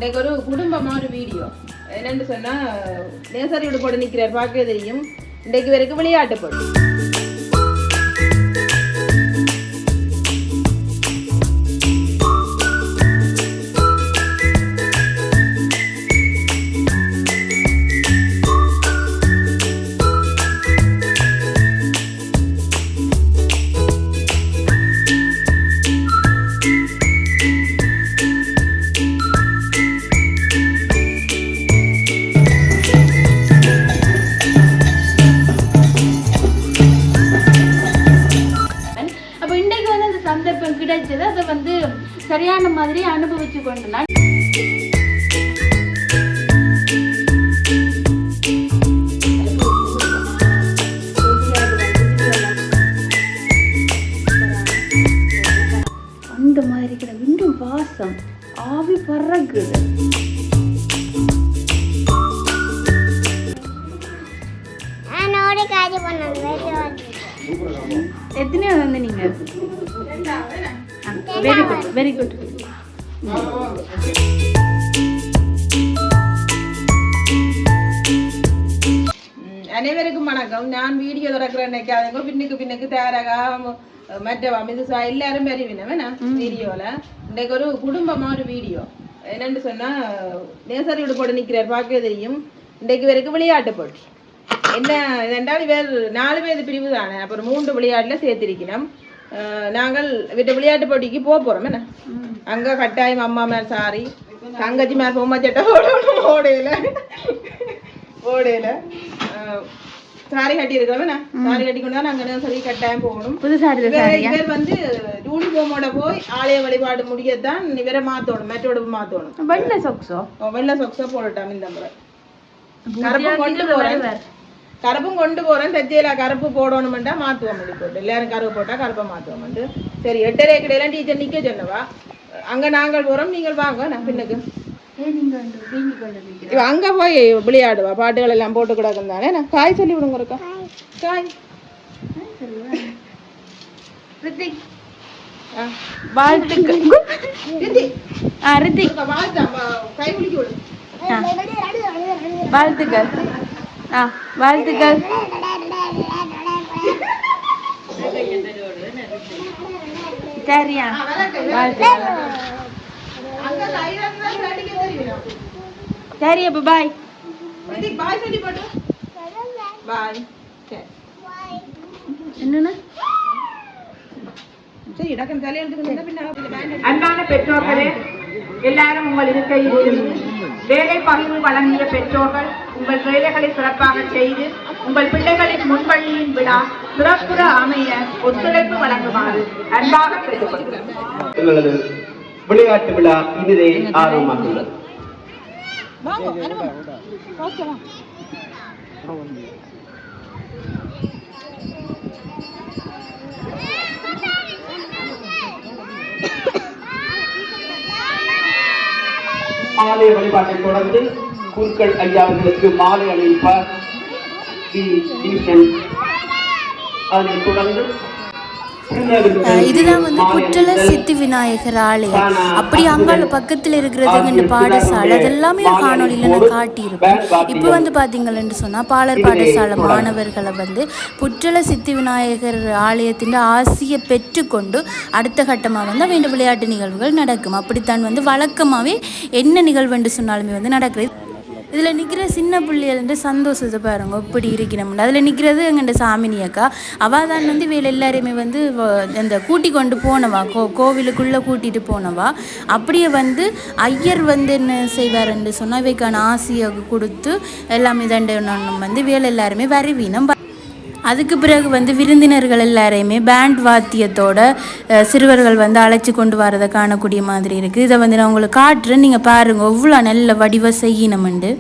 இன்றைக்கு ஒரு குடும்பமா ஒரு வீடியோ என்னன்னு சொன்னா நேசரியோட போட்டு நிற்கிறார் பார்க்க தெரியும். இன்றைக்கு வரைக்கும் விளையாட்டு போட்டு சந்தர்ப்பம் கிடைச்சது. அதை வந்து சரியான மாதிரி அனுபவிச்சு கொண்டேன். அந்த மாதிரி இருக்கிற இன்னும் வாசம் ஆவி பறக்குது. எத்தனையோ வந்து நீங்க வெரி குட் வெரி குட். அனைவருக்கும் வணக்கம். நான் வீடியோ திறக்கிறேன் நினைக்காதவங்க பின்னுக்கு தயாராக மற்றவா மிதுசா எல்லாரும் பெரியவினவேண்ணா வீடியோல. இன்றைக்கு ஒரு குடும்பமா ஒரு வீடியோ என்னன்னு சொன்னா நேசரியோட போட்டு நிற்கிறார் பார்க்க தெரியும். இன்றைக்கு வரைக்கும் விளையாட்டு போட்டு என்ன இதென்றால் வேறு 4 பேர் பிரிவு தானே, அப்புறம் 3 விளையாட்டுல சேர்த்திருக்கணும். நாங்கள் வீட்டு விளையாட்டு போட்டிக்கு போறோம் என்ன. அங்க கட்டாயம் அம்மா மேல் சாரி தங்கச்சி மேல் பொம்மை சட்டை ஓடையில சாரி கட்டி இருக்கோம். சாரி கட்டி கொண்டு தான் நாங்கள் சரி கட்டாயம் போகணும். இவர் வந்து யூனிஃபார்மோட போய் ஆலய வழிபாடு முடியத்தான் இவரை மாத்தணும், மெட்டோட மாத்தணும். வெள்ளை சொக்ஸோ போடட்டாம். இந்த முறை கருப்பும் கொண்டு போறேன். தச்சையில கருப்பு போடணும்டா மாத்துவோம் போட்டு எல்லாரும் கருப்பு போட்டா கருப்பை மாத்துவோம். சரி 8:30 கிடையெல்லாம் டீச்சர் நிக்க சொன்னவா. அங்க நாங்கள் போறோம், நீங்கள் வாங்க. நான் பின்னுக்கு அங்க போய் விளையாடுவா. பாட்டுகள் எல்லாம் போட்டு கிடக்கும் தானே. நான் காய் சொல்லி விடுங்க இருக்கா. காய் வாழ்த்துக்கள். கை குளிக்க விடு. வாழ்த்துக்கள். வாழ்த்துக்கள். சரியா வாழ்த்துக்கள். சரி அப்ப பாய். என்னன்னா அன்பான பெற்றோர்களே, எல்லாரும் உங்கள் இருக்கையில் வேலை பகிர்வு வழங்கிய பெற்றோர்கள் உங்கள் வேலைகளை சிறப்பாக செய்து உங்கள் பிள்ளைகளின் முன்பள்ளியின் விழா சிறப்புற அமைய ஒத்துழைப்பு வழங்குமாறு அன்பாக கேட்டுக்கொள்கிறேன். விளையாட்டு விழா இனிதே ஆரம்பமாகிறது. ஆலய வழிபாட்டை தொடர்ந்து குருக்கள் ஐயாவர்களுக்கு மாலை அணிவிப்பார். அதனைத் தொடர்ந்து இதுதான் வந்து புற்றல சித்தி விநாயகர் ஆலயம். அப்படி அங்கால பக்கத்தில் இருக்கிறது பாடசாலை அதெல்லாமே காணொலியில் நான் காட்டியிருப்பேன். இப்போ வந்து பார்த்தீங்கன்னு சொன்னால் பாலர் பாடசாலை மாணவர்களை வந்து புற்றல சித்தி விநாயகர் ஆலயத்தின் ஆசியை பெற்றுக்கொண்டு அடுத்த கட்டமாக வந்து அவன் விளையாட்டு நிகழ்வுகள் நடக்கும். அப்படித்தான் வந்து வழக்கமாகவே என்ன நிகழ்வுன்னு சொன்னாலுமே வந்து நடக்குது. இதில் நிற்கிற சின்ன பிள்ளைகள்ன்ற சந்தோஷத்தை பாருங்க எப்படி இருக்கணும்னு. அதில் நிற்கிறது எங்கள்ட சாமினி அக்கா. அவள் தான் வந்து இவள் எல்லாரையுமே வந்து அந்த கூட்டி கொண்டு போனவா, கோவிலுக்குள்ளே கூட்டிகிட்டு போனவா. அப்படியே வந்து ஐயர் வந்து என்ன செய்வாருன்னு சொன்னால் இவைக்கான ஆசையை கொடுத்து எல்லாமே தண்டை வந்து வேலை எல்லாருமே வருவீனம். அதுக்கு பிறகு வந்து விருந்தினர்கள் எல்லாரையுமே பேண்ட் வாத்தியத்தோட சிறுவர்கள் வந்து அழைச்சி கொண்டு வரதை காணக்கூடிய மாதிரி இருக்குது. இதை வந்து நான் உங்களுக்கு காட்டுறேன், நீங்கள் பாருங்கள் எவ்வளோ நல்ல வடிவ செய்யணும்ண்டு.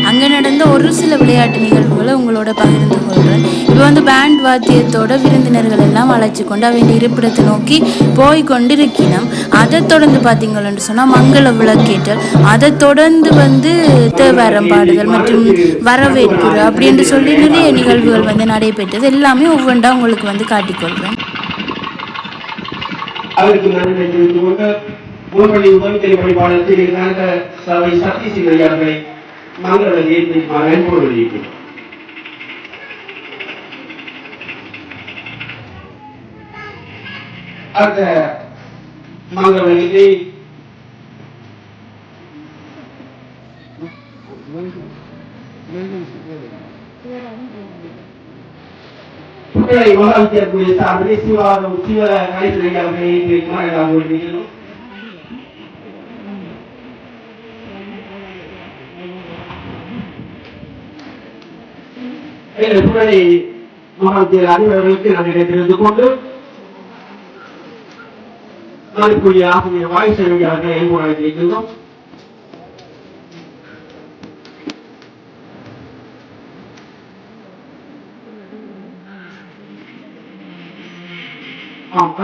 அங்கே நடந்த ஒரு சில விளையாட்டு நிகழ்வுகளை உங்களோட பகிர்ந்து கொள்கிறேன். இப்போ வந்து பேண்ட் வாத்தியத்தோட விருந்தினர்கள் எல்லாம் அழைச்சி கொண்டு அவங்க இருப்பிடத்தை நோக்கி போய் கொண்டிருக்கணும். அதை தொடர்ந்து பார்த்தீங்கன்னு சொன்னால் மங்கள விளக்கேற்றல், அதை தொடர்ந்து வந்து தேவாரம் பாடுதல் மற்றும் வரவேற்பு அப்படின்னு சொல்லி நிறைய நிகழ்வுகள் வந்து நடைபெற்றது. எல்லாமே ஒவ்வொன்றா உங்களுக்கு வந்து காட்டிக்கொள்கிறேன். அவருக்கு நன்றி தெரிவித்துக் கொண்டு முன்பள்ளி உதவித்தொகை பணிப்பாளர் சபை சக்தி சிவர்களை மங்கள ஏற்றிருப்பார் என்போடு வெளியிட்டோம். அந்த மங்கள நிகழ்ச்சியை புகழை மகாவித்தியாலய சார்பில் சிவாரம் சிவ கலைத்துறையாளர்களை நிகழும். புகழை மகாவித்தியாலய அதிபர்களுக்கு நான் தெரிந்து கொண்டு நாளுக்குரிய ஆசிரியர் வாய் சேவையாளர்களை ஏற்படுத்தியிருக்கின்றோம்.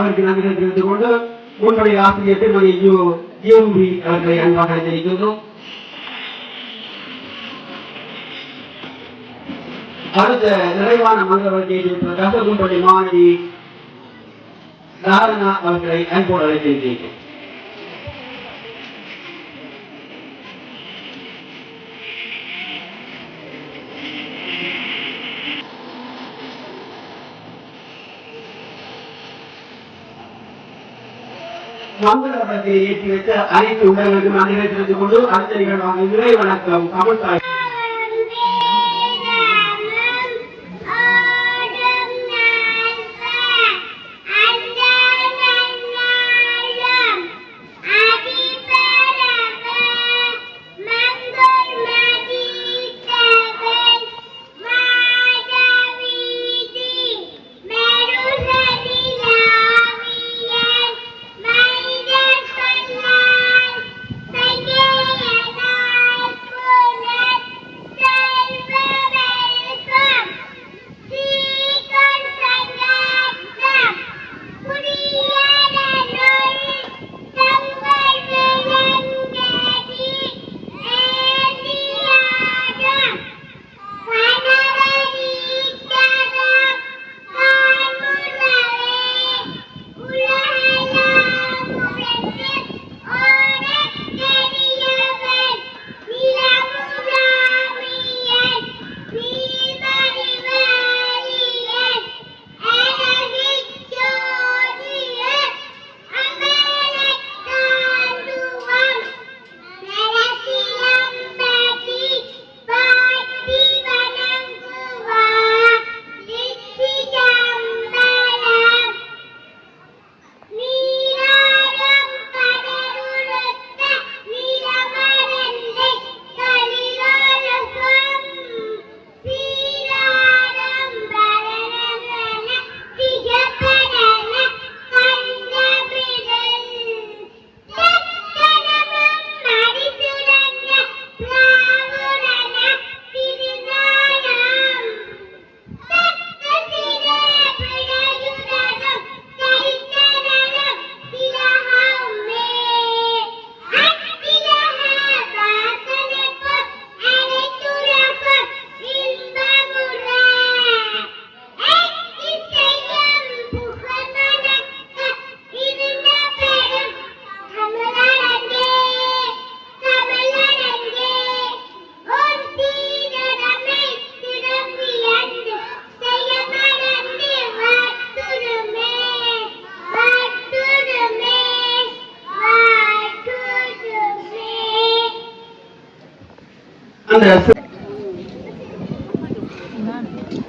அதற்கு நன்றி தெரிவித்துக் கொண்டு முன்னுடைய ஆசிரியர் திருமதி யூபி அவர்களை அன்பாக அழைத்திருக்கின்றோம். அடுத்த நிறைவான மங்கள கேட்பதற்காக முன்னுடைய மாணவி தாரணா அவர்களை அன்போடு அழைத்திருக்கிறேன். மங்களத்தை ஏற்றி வைத்த அனைத்து உடல்களுக்கும் நன்றி தெரிவித்துக் கொண்டு அடுத்த நிகழ்வாக இறை வணக்கம் தமிழ்தாய்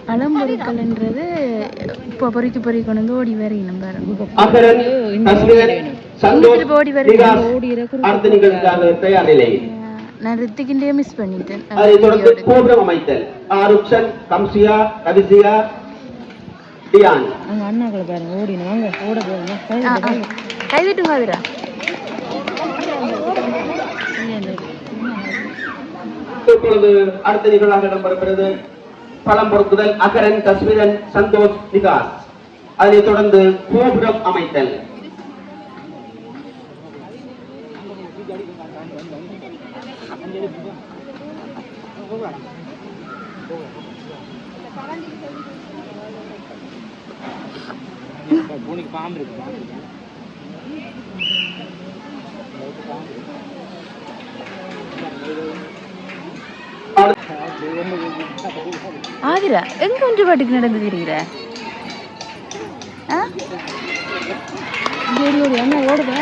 பழம்பொருட்கள்ன்றது இப்போ பொறிக்கு கொண்டு வந்து ஓடி வரையணும் பாருங்க. நான் ரித்திகிண்டே மிஸ் பண்ணிட்டேன். அண்ணாக்களை பாருங்க ஓடினு வாங்க ஓட போறோம். கைவிட்டுங்க இப்பொழுது அடுத்த நிகழ்வாக இடம்பெறுகிறது பழம் பொறுக்குதல் அகரன் கஸ்மிரன் சந்தோஷ் நிகாஸ். அதனைத் தொடர்ந்து கோபுரம் அமைத்தல். ஆதிரா எங்க ஒன்று பாட்டுக்கு நடந்து தெரிகிற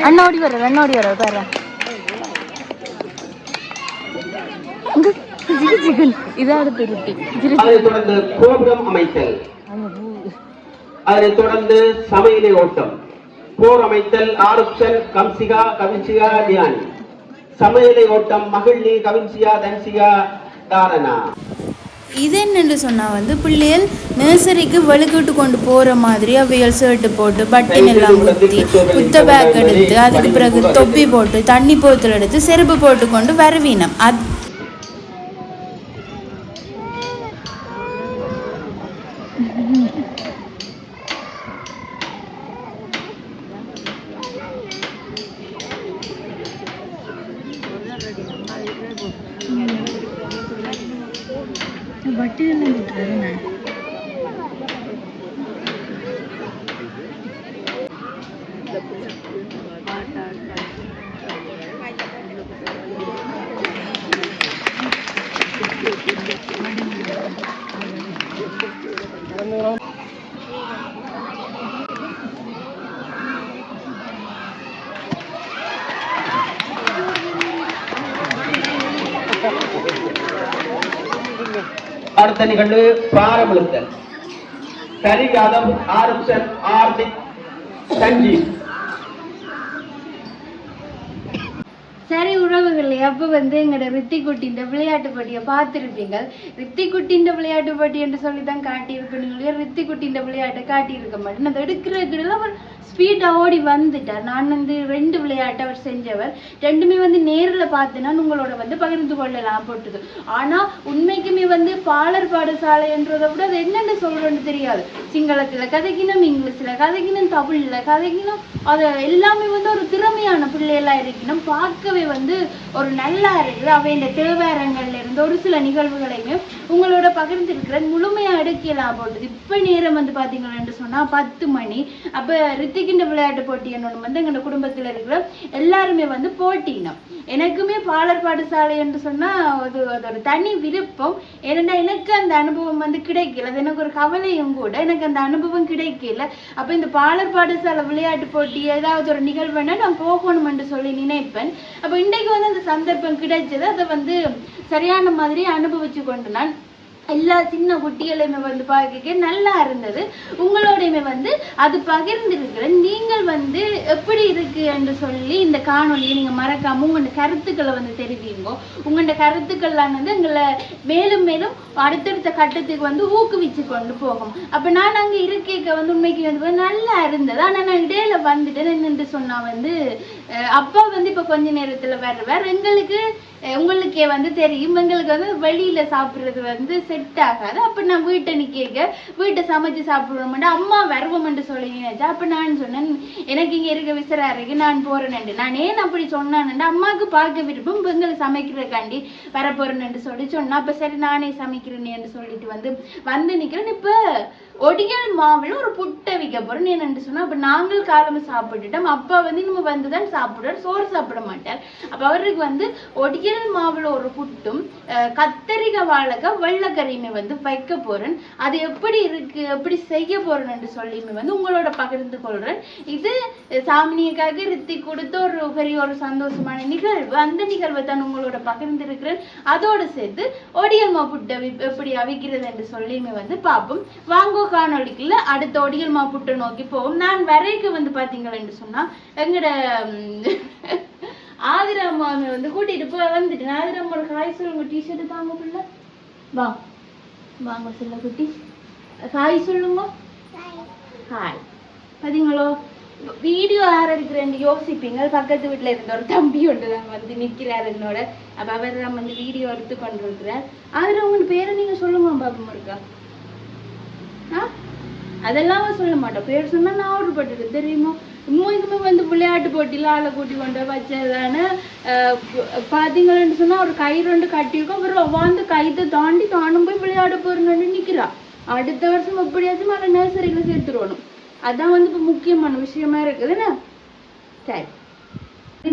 அண்ணா ஓடி வர பாரு இதாவது தொடர்ந்து கோபுரம் அமைத்தல். அதனைத் தொடர்ந்து சமையலை ஓட்டம் போர் அமைத்தல் ஆருப்சன் கம்சிகா கவின்சிகா தியானி. சமையலை ஓட்டம் மகிழ்நி கவின்சியா தன்சிகா தாரணா. இது என்னென்று சொன்னால் வந்து பிள்ளைகள் நர்சரிக்கு வலுக்கிட்டு கொண்டு போகிற மாதிரி அவைகள் ஷர்ட்டு போட்டு பட்டின் எல்லாம் ஊற்றி புத்த பேக் எடுத்து அதுக்கு பிறகு தொப்பி போட்டு தண்ணி போத்தல் எடுத்து செருப்பு போட்டு கொண்டு வரவீனம். அடுத்த நிகழ்வு பாரமிழுத்தல். கரி யாதவ் ஆருப்சன் ஆர்திக் சஞ்சீவ். சரி உறவுகளே, அப்போ வந்து எங்களோட ரித்திக்குட்டின் விளையாட்டு போட்டியை பார்த்துருப்பீங்க. ரித்திக்குட்டின் விளையாட்டு போட்டி என்று சொல்லி தான் காட்டியிருப்பீங்க. ரித்திக்குட்டின் விளையாட்டை காட்டியிருக்க மாட்டேன். அதை எடுக்கிறதுல அவர் ஸ்பீடாக ஓடி வந்துட்டார். நான் வந்து 2 விளையாட்டு அவர் செஞ்சவர். 2மே வந்து நேரில் பார்த்துனா உங்களோட வந்து பகிர்ந்து கொள்ளலாம் போட்டுது. ஆனால் உண்மைக்குமே வந்து பாலர் பாடசாலை என்றதை விட அது என்னென்னு சொல்கிறோன்னு தெரியாது. சிங்களத்தில் கதைக்கணும், இங்கிலீஷில் கதைக்கணும், தமிழில் கதைக்கணும். அது எல்லாமே வந்து ஒரு திறமையான பிள்ளைகளாக இருக்கணும். பார்க்கவே வந்து ஒரு நல்லா இருக்குது. அவை இந்த தேவாரங்கள்ல இருந்து ஒரு சில நிகழ்வுகளையுமே உங்களோட பகிர்ந்திருக்கிற முழுமையா எடுக்கலாம் போட்டுது. இப்ப நேரம் வந்து பாத்தீங்கன்னு சொன்னா 10 மணி. அப்ப ரித்திக்கின்ற விளையாட்டு போட்டி என்னொன்னு வந்து எங்க குடும்பத்துல இருக்கிற எல்லாருமே வந்து போட்டினோம். எனக்குமே பாலர் பாடசாலை என்று சொன்னா அது ஒரு தனி விருப்பம். ஏன்னா எனக்கு அந்த அனுபவம் வந்து கிடைக்கல. அது எனக்கு ஒரு கவலையும் கூட. எனக்கு அந்த அனுபவம் கிடைக்கல. அப்ப இந்த பாலர் பாடசாலை விளையாட்டு போட்டி ஏதாவது ஒரு நிகழ்வுன்னா நான் போகணும் என்று சொல்லி நினைப்பேன். அப்ப இன்றைக்கு வந்து அந்த சந்தர்ப்பம் கிடைச்சது. அதை வந்து சரியான மாதிரி அனுபவிச்சு கொண்டு நான் எல்லா சின்ன குட்டிகளையுமே வந்து பார்க்க நல்லா இருந்தது. உங்களோடையுமே வந்து அது பகிர்ந்திருக்கிறேன். நீங்கள் வந்து எப்படி இருக்கு என்று சொல்லி இந்த காணொலியை நீங்க மறக்காம உங்களோட கருத்துக்களை வந்து தெரிவிங்க. உங்களோட கருத்துக்கள்லாம் வந்து எங்களை மேலும் மேலும் அடுத்தடுத்த கட்டத்துக்கு வந்து ஊக்குவிச்சு கொண்டு போகும். அப்ப நான் அங்க இருக்க வந்து உண்மைக்கு வந்து நல்லா இருந்தது. ஆனா நான் இடையில வந்துட்டேன். என்னென்று சொன்னா வந்து அப்பா வந்து இப்ப கொஞ்ச நேரத்துல வருவார். உங்களுக்கே வந்து தெரியும், எங்களுக்கு வந்து வெளியில சாப்பிடுறது வந்து செட் ஆகாது. அப்ப நான் வீட்டை சமைச்சு சாப்பிடுவோம். அம்மா வருவோம்னு சொல்லி நினைச்சா. அப்ப நான் சொன்னேன், எனக்கு இங்க இருக்க விசராருக்கு நான் போறேன்னு. நான் ஏன் அப்படி சொன்னான்னு, அம்மாவுக்கு பார்க்க விருப்பம், எங்களுக்கு சமைக்கிறதுக்காண்டி வரப்போறேன்னு சொல்லி சொன்னா. அப்ப சரி நானே சமைக்கிறேன்னு சொல்லிட்டு வந்து நிக்கிறேன். இப்ப ஒடியல் மாவுல ஒரு புட்டை வைக்க போறேன் என்னன்னு சொன்னா. அப்ப நாங்கள் காலமா சாப்பிட்டுட்டோம். அப்பா வந்து நம்ம வந்துதான் சாப்பிடுவார், சோறு சாப்பிட மாட்டார். அப்ப அவருக்கு வந்து ஒடியல் மாவுல ஒரு புட்டும் கத்தரிக்காய் வாழைக்காய் வெள்ளைக்கறியுமே வந்து வைக்க போறேன். அது எப்படி இருக்கு, எப்படி செய்ய போறேன்னு சொல்லியுமே வந்து உங்களோட பகிர்ந்து கொள்றேன். இது சாமினியக்காக ரித்தி கொடுத்த ஒரு பெரிய ஒரு சந்தோஷமான நிகழ்வு. அந்த நிகழ்வை தான் உங்களோட பகிர்ந்து இருக்கிறேன். அதோட சேர்த்து ஒடியல் மாவு புட்டை எப்படி அவிக்கிறது என்று சொல்லியுமே வந்து பார்ப்போம். வாங்கோ காணொலிக்குள்ள அடுத்த ஒடியல் மாவு புட்டை நோக்கி போவோம். நான் வரைக்கு வந்து பாத்தீங்களேன்னு சொன்னா எங்கட ஆதிராமாவை வந்து கூட்டிட்டு போய் வந்துட்டேன். ஆதிராமோட காய் சொல்லுங்க. டிஷர்ட் தாங்க பிள்ளை வாங்க சொல்ல குட்டி. காய் சொல்லுங்க. ஹாய் பாத்தீங்களோ, வீடியோ யார் எடுக்கிறேன்னு யோசிப்பீங்க. பக்கத்து வீட்டில் இருந்த ஒரு தம்பி ஒன்று தான் வந்து நிற்கிறார் என்னோட. அப்போ அவர் தான் வந்து வீடியோ எடுத்து கொண்டு இருக்கிறார். அதில் உங்களுக்கு பேரை நீங்கள் சொல்லுங்க பாப்பா இருக்கா? அதெல்லாம் சொல்ல மாட்டோம். பேர் சொன்னால் நான் ஆர்டர் போட்டுருக்கேன் தெரியுமா? இன்னுமே வந்து விளையாட்டு போட்டியில் ஆளை கூட்டி கொண்டு வச்சதான பார்த்தீங்கன்னு சொன்னால் ஒரு கை 2 கட்டியிருக்கோம். அப்புறம் வந்து கைத்தை தாண்டி தானும் போய் விளையாட போறேன்னு நிற்கிறா. அடுத்த வருஷம் எப்படியாச்சும் மேலே நர்சரியில் சேர்த்துருவணும். அதான் வந்து இப்போ முக்கியமான விஷயமா இருக்குதுண்ணா. சரி,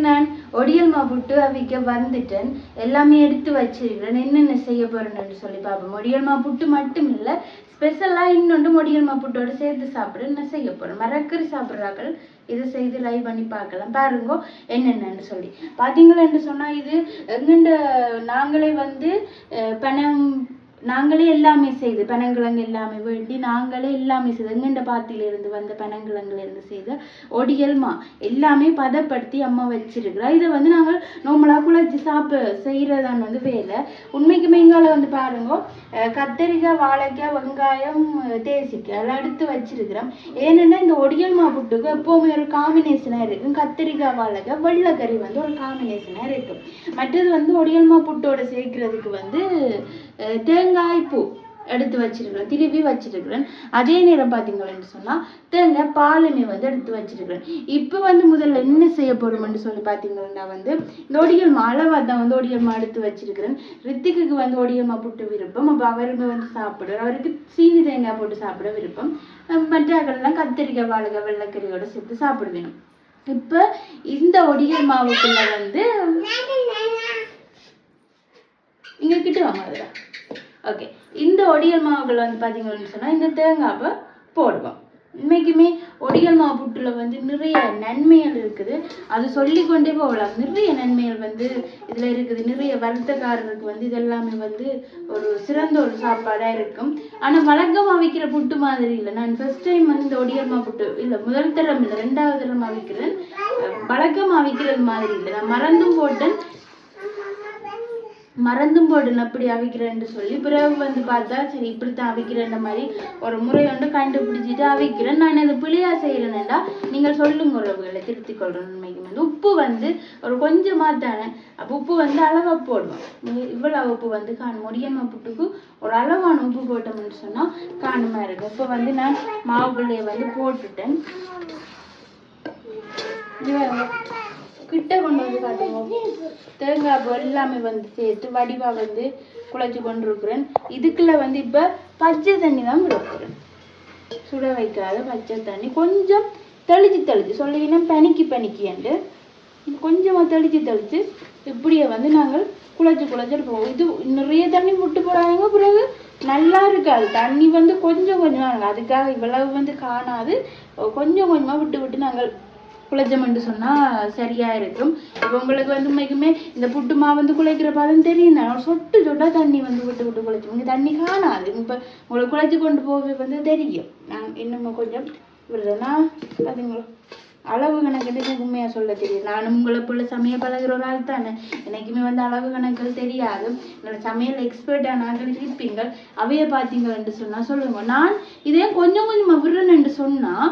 நான் ஒடியல் மாவுட்டு அவிக்க வந்துட்டேன். எல்லாமே எடுத்து வச்சிருக்கிறேன். என்னென்ன செய்ய போறேன்னு சொல்லி பார்ப்போம். ஒடியல் மாவுட்டு மட்டும் இல்லை, ஸ்பெஷலாக இன்னொன்று ஒடியல் மாவுட்டோட சேர்த்து சாப்பிட நான் செய்ய போறேன். மரக்கறி சாப்பிட்றாக்கள் இதை செய்து லைவ் பண்ணி பார்க்கலாம். பாருங்க என்னென்னு சொல்லி பார்த்தீங்களேன்னு சொன்னால் இது எங்கண்ட நாங்களே வந்து நாங்களே எல்லாமே செய்து பனங்கிழங்கு எல்லாமே வேண்டி நாங்களே எல்லாமே செய்து எங்கண்ட பாத்தியிலிருந்து வந்த பனங்கிழங்குலேருந்து செய்த ஒடியல்மா எல்லாமே பதப்படுத்தி அம்மா வச்சிருக்கிறோம். இதை வந்து நாங்கள் நார்மலாக குழச்சி செய்கிறதான் வந்து வேலை. உண்மைக்குமே இங்கால வந்து பாருங்க கத்தரிக்காய், வாழைக்காய், வெங்காயம், தேசிக்காய் எல்லாம் எடுத்து வச்சிருக்கிறோம். ஏன்னா இந்த ஒடியல்மா புட்டுக்கு எப்போவுமே ஒரு காம்பினேஷனாக இருக்கும். கத்தரிக்காய், வாழைக்காய், வெள்ளைக்கறி வந்து ஒரு காம்பினேஷனாக இருக்கும். மற்றது வந்து ஒடியல்மா புட்டோட சேர்க்கறதுக்கு வந்து தேங்காய் பூ எடுத்து வச்சிருக்கிறேன், திருவி வச்சிருக்கிறேன். அதே நேரம் பார்த்தீங்கன்னு சொன்னால் தேங்காய் பாலுமே வந்து எடுத்து வச்சிருக்கிறேன். இப்போ வந்து முதல்ல என்ன செய்ய போறோம்னு சொல்லி பார்த்தீங்கன்னா வந்து இந்த ஒடியல்மா அளவாக தான் வந்து ஒடியல்மா எடுத்து வச்சிருக்கிறேன். ரித்திக்கு வந்து ஒடியல்மா புட்டு விருப்பம். அப்போ அவருமே வந்து சாப்பிடுவார். அவருக்கு சீனி தேங்காய் போட்டு சாப்பிட விருப்பம். மற்றவர்கள்லாம் கத்திரிக்காய், வாழைக்காய், வெள்ளைக்கறியோட சேர்த்து சாப்பிடுவேன். இப்போ இந்த ஒடியல் மாவுக்குள்ள வந்து இங்க கிட்ட வாங்க அதில். ஓகே, இந்த ஒடியல் மாவுகள் வந்து பார்த்தீங்கன்னு சொன்னால் இந்த தேங்காவை போடுவோம். உண்மைக்குமே ஒடியல் மாவு புட்டுல வந்து நிறைய நன்மைகள் இருக்குது. அது சொல்லிக்கொண்டே போகலாம். நிறைய நன்மைகள் வந்து இதில் இருக்குது. நிறைய வருத்தக்காரருக்கு வந்து இதெல்லாமே வந்து ஒரு சிறந்த ஒரு சாப்பாடாக இருக்கும். ஆனால் வழக்கமாக வைக்கிற புட்டு மாதிரி இல்லை. நான் ஃபர்ஸ்ட் டைம் வந்து இந்த ஒடியல் மாவு புட்டு இல்லை, முதல் தரம் இல்லை, 2வது தரம் அவிக்கிறேன். வழக்கமாக அவிக்கிறது மாதிரி இல்லை. நான் மறந்தும் போடுன்னு அப்படி அவிக்கிறேன்னு சொல்லி பிறகு வந்து பார்த்தா சரி இப்படித்தான் அவிக்கிறேன்ற மாதிரி ஒரு முறை வந்து கண்டுபிடிச்சிட்டு அவிக்கிறேன். நான் இது பிள்ளையா செய்கிறேன்டா நீங்கள் சொல்லுங்க உறவுகளை திருத்திக் கொள்றேன். உண்மைக்கு வந்து உப்பு வந்து ஒரு கொஞ்சமாக தானே. அப்போ உப்பு வந்து அளவாக போடுவோம். இவ்வளவு உப்பு வந்து காணும். ஒடியல்மா புட்டுக்கு ஒரு அளவான உப்பு போட்டோம்னு சொன்னால் காணுமா இருக்கு. இப்போ வந்து நான் மாவுக்குள்ளையை வந்து போட்டுட்டேன். கிட்ட கொண்டு வந்து காட்டுங்க. தேங்காய் எல்லாமே வந்து சேர்த்து வடிவா வந்து குழச்சி கொண்டு இருக்கிறேன். இதுக்குள்ள வந்து இப்ப பச்சை தண்ணி தான் விடுக்கிறேன். சுட வைக்காத பச்சை தண்ணி கொஞ்சம் தெளிச்சு சொல்லிங்கன்னா பனிக்கு கொஞ்சமா தெளிச்சு இப்படியே வந்து நாங்கள் குழச்சிட்டு போவோம். இது நிறைய தண்ணி விட்டு போடாங்க. பிறகு நல்லா இருக்காது. தண்ணி வந்து கொஞ்சம் அதுக்காக இவ்வளவு வந்து காணாது. கொஞ்சம் கொஞ்சமா விட்டு நாங்கள் குழைச்சமென்று சொன்னால் சரியாக இருக்கும். இப்போ உங்களுக்கு வந்து உண்மைக்குமே இந்த புட்டு மாவு வந்து குழைக்கிற பாதம் தெரியும். ஒரு சொட்டா தண்ணி வந்து விட்டு குழைச்சோம். இங்கே தண்ணி காணாது. இப்போ உங்களுக்கு குழைச்சி கொண்டு போக வந்து தெரியும். நான் இன்னும் கொஞ்சம் விடுறேன்னா பார்த்தீங்களா அளவு கணக்குன்னு உண்மையாக சொல்ல தெரியும். நானும் உங்களை போல சமையல் பழகிற ஒரு ஆள் தானே. எனக்குமே வந்து அளவு கணக்குகள் தெரியாது. என்னோட சமையல் எக்ஸ்பர்ட்டாக நாங்கள் இருப்பீங்கள். அவைய பார்த்தீங்கன்னு சொன்னால் சொல்லுங்க. நான் இதே கொஞ்சம் கொஞ்சமாக விடுறேன்னு சொன்னால்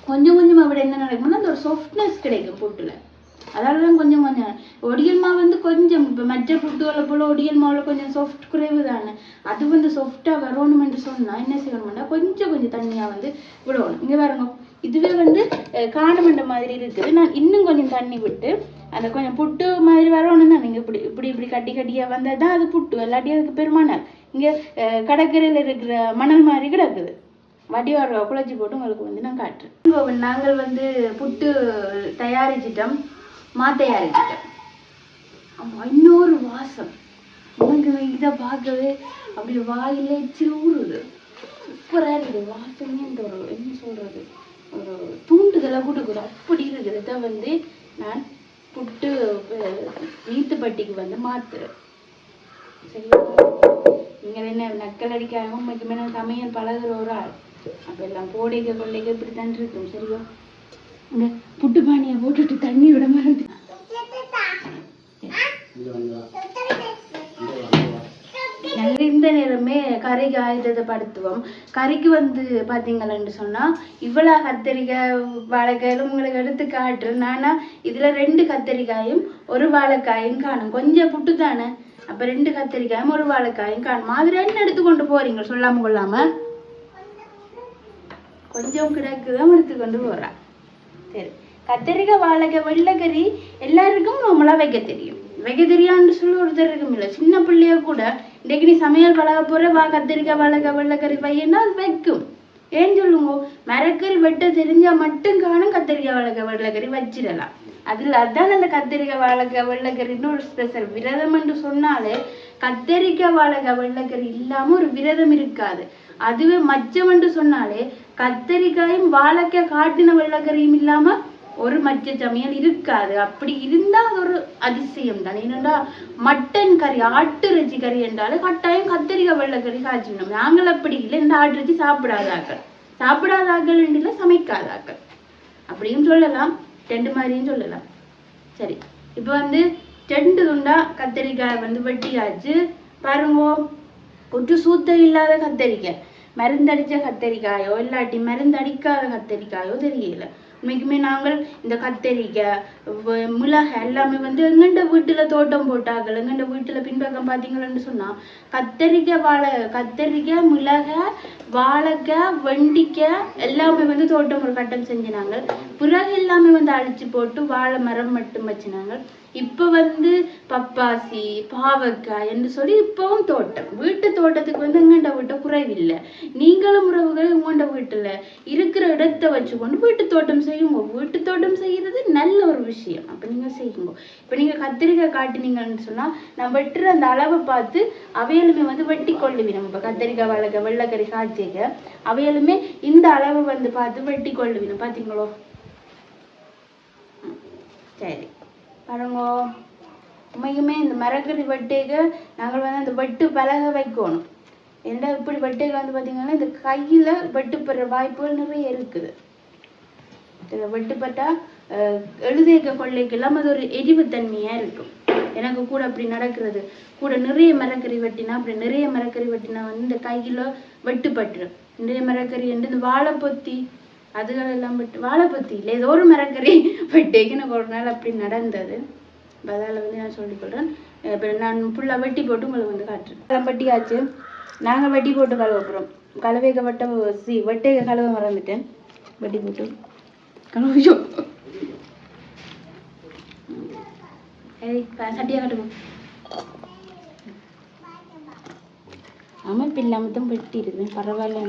கொஞ்சம் விட என்ன நடக்கும்னா அந்த ஒரு சாஃப்ட்னஸ் கிடைக்கும் புட்டுல. அதாலதான் கொஞ்சம் ஒடியல் மாவு வந்து கொஞ்சம் இப்போ மற்ற புட்டுகளை போல ஒடியல் மாவுல கொஞ்சம் சாஃப்ட் குறைவு தானே. அது வந்து சாஃப்டா வரணும் என்று சொன்னா என்ன செய்யணும்னா கொஞ்சம் தண்ணியா வந்து விடணும். இங்க பாருங்க, இதுவே வந்து காணமண்ட மாதிரி இருக்குது. நான் இன்னும் கொஞ்சம் தண்ணி விட்டு அந்த கொஞ்சம் புட்டு மாதிரி வரணும்னா நீங்க இப்படி கட்டியா வந்தாதான் அது புட்டு. இல்லாட்டி அதுக்கு பெருமானால் இங்க கடற்கரையில இருக்கிற மணல் மாதிரி கிடக்குது. வடிவார குழச்சி போட்டு உங்களுக்கு வந்து நான் காட்டுறேன். நாங்கள் வந்து புட்டு தயாரிச்சிட்டோம். இன்னொரு வாசம் எனக்கு இதை பார்க்கவே அப்படி வாயில ஊறுது. சூப்பராக இருக்குது வாசமே. இந்த ஒரு என்ன சொல்றது ஒரு தூண்டுதலை கொடுக்குது. அப்படி இருக்குது. இதை வந்து நான் புட்டு நீத்துப்பட்டிக்கு வந்து மாத்துறேன். சரியா? நீங்கள் என்ன நக்கல் அடிக்காம உண்மைக்குமே நான் சமையல் பழகுற ஒரு ஆள். அப்போ எல்லாம் போடைக்க கொள்ளைக்க இப்படித்தான் இருக்கும். சரியா? இந்த புட்டு பானியை போட்டுட்டு தண்ணி விட மறந்து நாங்கள் இந்த நேரமே கறிக்கு ஆயுதப்படுத்துவோம். கறிக்கு வந்து பார்த்தீங்களன்னு சொன்னால் இவ்வளோ கத்திரிக்காய் வாழைக்காயும் உங்களுக்கு எடுத்து காட்டுறேன். ஆனால் இதில் 2 கத்திரிக்காயும் 1 வாழைக்காயும் காணும். கொஞ்சம் புட்டு தானே, அப்போ 2 கத்திரிக்காயும் 1 வாழைக்காயும் காணும். மாதிரி என்ன எடுத்துக்கொண்டு போறீங்க சொல்லாமல் கொள்ளாமல்? கொஞ்சம் கிடக்குதான் எடுத்துக்கொண்டு போகிறா. சரி, கத்திரிக்காய் வாழைக்காய் வெள்ளைக்கறி எல்லாருக்கும் நம்மளாம் வைக்க தெரியும். வைக்க தெரியான்னு சொல்லி ஒருத்தர் இருக்கும் இல்லை. சின்ன பிள்ளைய கூட இன்றைக்கு நீ சமையல் பழக போகிற வா கத்திரிக்காய் வாழைக்காய் வெள்ளைக்கறி வையன்னா அது வைக்கும். ஏன்னு சொல்லுங்க, மரக்கறி வெட்ட தெரிஞ்சால் மட்டும் காணும் கத்திரிக்காய் வாழைக்காய் வெள்ளைக்கறி வச்சிடலாம். அதான் அந்த கத்திரிக்காய் வாழைக்காய் வெள்ளைக்கறின்னு ஒரு ஸ்பெஷல். விரதம் என்று சொன்னாலே கத்திரிக்காய் வாழைக்காய் வெள்ளைக்கறி இல்லாமல் ஒரு விரதம் இருக்காது. அதுவே மச்சம் என்று சொன்னாலே கத்திரிக்காயும் வாழைக்காய் காட்டின வெள்ளைக்கறியும் இல்லாமல் ஒரு மச்ச சமையல் இருக்காது. அப்படி இருந்தால் அது ஒரு அதிசயம் தான். ஏன்னா மட்டன் கறி, ஆட்டு இறைச்சி கறி என்றாலும் கட்டாயம் கத்திரிக்காய் வெள்ளைக்கறி காய்ச்சிடணும். நாங்கள் அப்படி இல்லை, இந்த ஆட்டு இறைச்சி சாப்பிடாதாக்கள் இல்லை, சமைக்காதாக்கள் அப்படியும் சொல்லலாம், 2 மாதிரியும் சொல்லலாம். சரி, இப்போ வந்து 2 துண்டா கத்திரிக்காய் வந்து வெட்டியாச்சு. பாருங்க, கொஞ்சம் சூத்தம் இல்லாத கத்திரிக்காய், மருந்தடிச்ச கத்திரிக்காயோ இல்லாட்டி மருந்தடிக்காத கத்திரிக்காயோ தெரியல. உண்மைக்குமே நாங்கள் இந்த கத்திரிக்காய் மிளகாய் எல்லாமே வந்து எங்கண்ட வீட்டில் தோட்டம் போட்டார்கள். எங்கண்ட வீட்டில் பின்பக்கம் பார்த்தீங்கன்னு சொன்னால் கத்திரிக்காய் மிளகாய் வாழைக்காய் வெண்டிக்காய் எல்லாமே வந்து தோட்டம் ஒரு கட்டம் செஞ்சினாங்க. பிறகு எல்லாமே வந்து அழிச்சு போட்டு வாழை மரம் மட்டும் வச்சினாங்க. இப்போ வந்து பப்பாசி பாவக்காய் என்று சொல்லி இப்பவும் தோட்டம், வீட்டு தோட்டத்துக்கு வந்து எங்கண்ட வீட்டை குறைவில்லை. நீங்களும் உறவுகள் உங்கண்ட வீட்டில் இருக்கிற இடத்தை வச்சுக்கொண்டு வீட்டு தோட்டம் செய்யுங்க. வீட்டு தோட்டம் செய்யறது நல்ல ஒரு விஷயம். அப்போ நீங்கள் செய்யுங்க. இப்போ நீங்கள் கத்திரிக்காய் காட்டினீங்கன்னு சொன்னால் நான் வெட்டுற அந்த அளவை பார்த்து அவையலுமே வந்து வெட்டி கொள்ளுவினோம். இப்போ கத்திரிக்காய் வாழைக்காய் வெள்ளைக்கறி காய்ச்சிக்க அவையலுமே இந்த அளவு வந்து பார்த்து வெட்டி கொள்ளுவினோம். பார்த்தீங்களோ? சரி பாருங்க, உண்மைக்குமே இந்த மரக்கறி வெட்டைக்கு நாங்கள் வந்து அந்த வெட்டு பலகை வைக்கணும். ஏன்னா இப்படி வெட்டைக்கு வந்து பார்த்தீங்கன்னா இந்த கையில் வெட்டுப்படுற வாய்ப்புகள் நிறைய இருக்குது. இதில் வெட்டுப்பட்டா எழுதிய கொள்ளைக்கெல்லாம் அது ஒரு எரிவுத்தன்மையாக இருக்கும். எனக்கு கூட அப்படி நடக்கிறது. கூட நிறைய மரக்கறி வெட்டினா வந்து இந்த கையில் வெட்டுப்பட்டுரும். நிறைய மரக்கறி என்று இந்த வாழைப்பொத்தி அதுகளெல்லாம் வெட்டு, வாழைப்பொத்தி இல்லை ஏதோ ஒரு மரக்கறி வெட்டேக்கு எனக்கு ஒரு நாள் அப்படி நடந்தது. அதால் வந்து நான் சொல்லிக்கொள்கிறேன். இப்போ நான் ஃபுல்லாக வெட்டி போட்டு உங்களுக்கு வந்து காட்டுறேன். எல்லாம் வெட்டியாச்சு. நாங்கள் வெட்டி போட்டு கழுவப்புறோம். வெட்டையை கழுவ மறந்துட்டேன். வெட்டி போட்டு கழுவோ. சட்டியாக கட்டுவோம். அமைப்பு இல்லாமல் தான் வெட்டி இருக்கேன். பரவாயில்ல,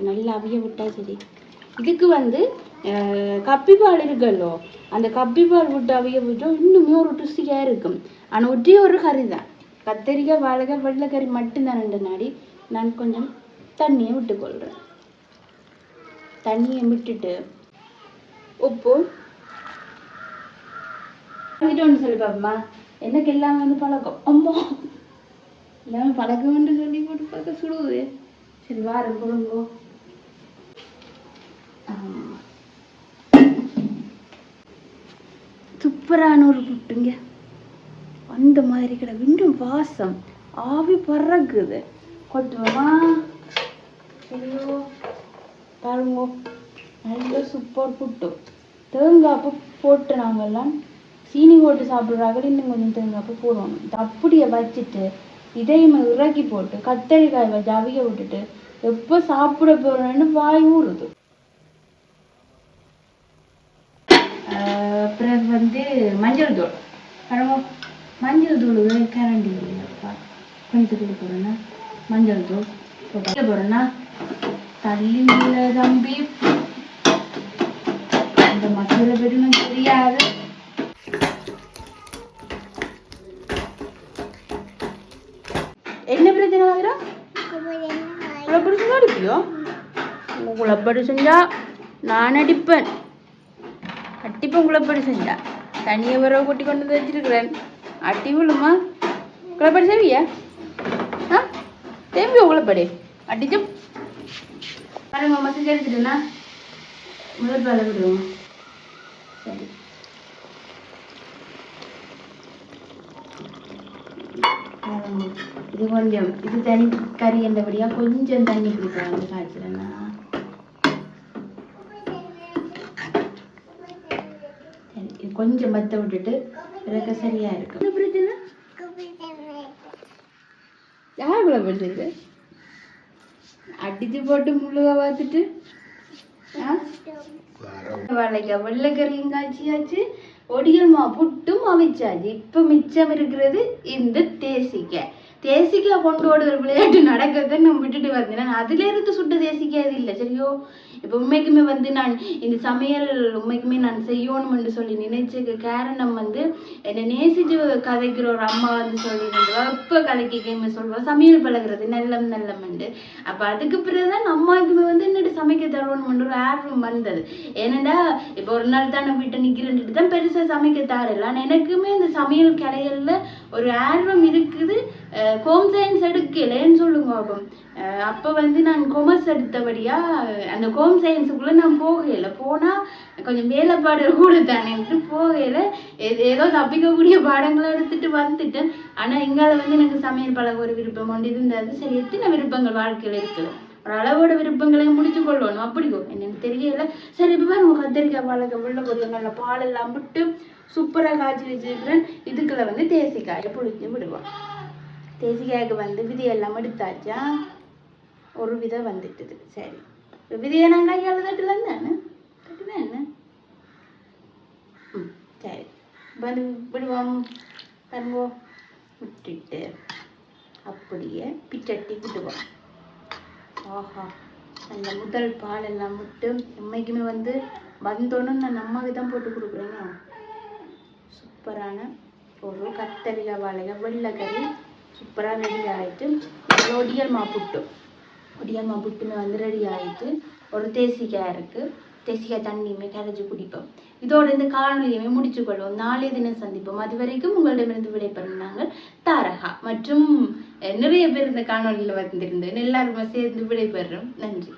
நல்லா அவிய விட்டா சரி. இதுக்கு வந்து கப்பிப்பால் இருக்குல்லோ, அந்த கப்பிப்பால் விட்டு அவிய விட்டோம் இன்னுமே ஒரு ருசியாக இருக்கும். ஆனால் ஒரே ஒரு கறி தான், கத்திரிக்காய் வாழைக்காய் வெள்ளைக்கறி மட்டும்தான். 2 நாடி நான் கொஞ்சம் தண்ணியை விட்டுக்கொள்கிறேன். தண்ணியை விட்டுட்டு உப்பு ஒன்று சொல்லி பாப்பா. எனக்கு எல்லாம் வந்து பழக்கம். அம்மா எல்லாமே பழக்கம்னு சொல்லி போட்டு பார்க்க சுடுவது. சரி வாரம் கொடுங்கோ. சூப்பரான ஒரு புட்டுங்க. அந்த மாதிரி கிடக்கு. இன்னும் வாசம் ஆவி பறக்குது. கொட்டுவோமா? ஐயோ பாருங்க, நல்ல சூப்பர் புட்டு. தேங்காய்ப்பு போட்டு நாங்கெல்லாம் சீனி போட்டு சாப்பிட்றாங்க. இன்னும் கொஞ்சம் தேங்காய்ப்பு போடணும். அப்படியே வச்சுட்டு இதையும் இறக்கி போட்டு கத்தரிக்காய் வச்சு அவிய விட்டுட்டு எப்போ சாப்பிட போறேன்னு வாய் ஊறுது. பிறகு வந்து மஞ்சள் தூள். மஞ்சள் தூள் கரண்டி இல்லைப்பா, கொஞ்சம் தூள் போடுறேன்னா மஞ்சள் தூள் போடுறேன்னா தள்ளி இல்லை தம்பி. இந்த மசாலா பெருமை தெரியாது. என்ன பிரச்சனை ஆகுறா? குழப்படி செஞ்சா அடிப்பியோ? குழப்படி செஞ்சா நான் அடிப்பேன். அட்டிப்பேன் குழப்படி செஞ்சா. தனியை வர கொட்டி கொண்டு வந்து வச்சிருக்கிறேன். அட்டி விழுமா? குழப்படி செய்வியா? தேம்பியோ குழப்படி அடிச்சும் பாருங்க. மசிஞ்சு எடுத்துட்டுனா முதல் பாலை விடுவோம். சரி இது கொஞ்சம் இது தனி கறி என்றபடியா கொஞ்சம் தண்ணி குடிக்கலாம் அந்த காய்ச்சலன்னா சரி இது கொஞ்சம் மத்த விட்டுட்டு பிறகு சரியா இருக்கும் என்ன பிரச்சனை யாருக்குள்ள பிரச்சனை அடிச்சு போட்டு முழுக பார்த்துட்டு வாழைக்காய் வெள்ளைக்கறியும் காய்ச்சியாச்சு ஒடியல் மா புட்டும் அவிச்சாச்சு இப்ப மிச்சம் இருக்கிறது இந்த தேசிக்காய் கொண்டு ஓடுற விளையாட்டு நடக்கிறத நம்ம விட்டுட்டு வந்தேன் அதுல இருந்து சுட்ட தேசிக்காய் அது இல்லை சரியோ இப்ப உண்மைக்குமே நான் இந்த சமையல் உண்மைக்குமே நான் செய்யணும்னு சொல்லி நினைச்ச காரணம் என்னை நேசிச்சு கதைக்கிற ஒரு அம்மா சொல்லியிருந்தா இப்ப கதைக்கையுமே சொல்லுவா சமையல் பழகிறது நல்லம்ண்டு அப்ப அதுக்கு பிறகுதான் அம்மாவுக்குமே என்னோட சமைக்க தருவோம்னு ஒரு ஆர்வம் வந்தது ஏனண்டா இப்ப ஒரு நாள் தான் நான் வீட்டை நிக்கிறேன்ட்டு தான் பெருசா சமைக்க தரல ஆனா எனக்குமே இந்த சமையல் கலைகள்ல ஒரு ஆர்வம் இருக்குது ஹோம் சயின்ஸ் எடுக்கலன்னு சொல்லுங்க அப்ப நான் கொமர்ஸ் எடுத்தபடியா அந்த ஹோம் சயின்ஸுக்குள்ள நான் போகல போனா கொஞ்சம் வேலைப்பாடு கூட தானே போகல ஏதோ தப்பிக்கக்கூடிய பாடங்களை எடுத்துட்டு வந்துட்டேன் ஆனா இங்கால எனக்கு சமையல் பழக ஒரு விருப்பம் ஒன்று இருந்தது சரி எத்தனை விருப்பங்கள் வாழ்க்கையில இருக்குது ஒரு அளவோட விருப்பங்களை முடிச்சு கொள்ளணும் அப்படிக்கோ என்னன்னு தெரியல சரி இப்ப நம்ம கத்திரிக்காய் பழக உள்ள கொஞ்சம் நல்ல பால் எல்லாம் விட்டு சூப்பரா காய்ச்சி வச்சிருக்கிறேன் இதுக்குள்ள தேசிக்காயை புளிச்சு விடுவோம் தேசிக்காய்க்கு விதையெல்லாம் எடுத்தாச்சா ஒரு விதை வந்துட்டுது சரி விதையை நான் கையால் தட்டுலாம் தானே தட்டுதான் என்ன சரி விடுவோம் தருங்கோ விட்டுட்டு அப்படியே பிச்சட்டி விடுவோம் ஆஹா அந்த முதல் பால் எல்லாம் விட்டு உண்மைக்குமே வந்தோன்னு நான் அம்மாவுக்கு தான் போட்டு கொடுக்குறேங்க சூப்பரான ஒரு கத்தரிக்காய் வாழைக்காய் வெள்ளைக்கறி சூப்பராக ரெடி ஆகிட்டு ஒடியல் மா புட்டுமே ரெடி ஆகிட்டு ஒரு தேசிக்காய் இருக்குது தேசிக்காய் தண்ணியுமே கரைச்சி குடிப்போம் இதோட இந்த காணொலியுமே முடிச்சு கொள்வோம் நாளைய தினம் சந்திப்போம் அது வரைக்கும் உங்களிடமிருந்து விடைபெறும் நாங்கள் தாரகா மற்றும் நிறைய பேர் இந்த காணொலியில் வந்திருந்தேன் எல்லாருமே சேர்ந்து விடைபெறுறோம் நன்றி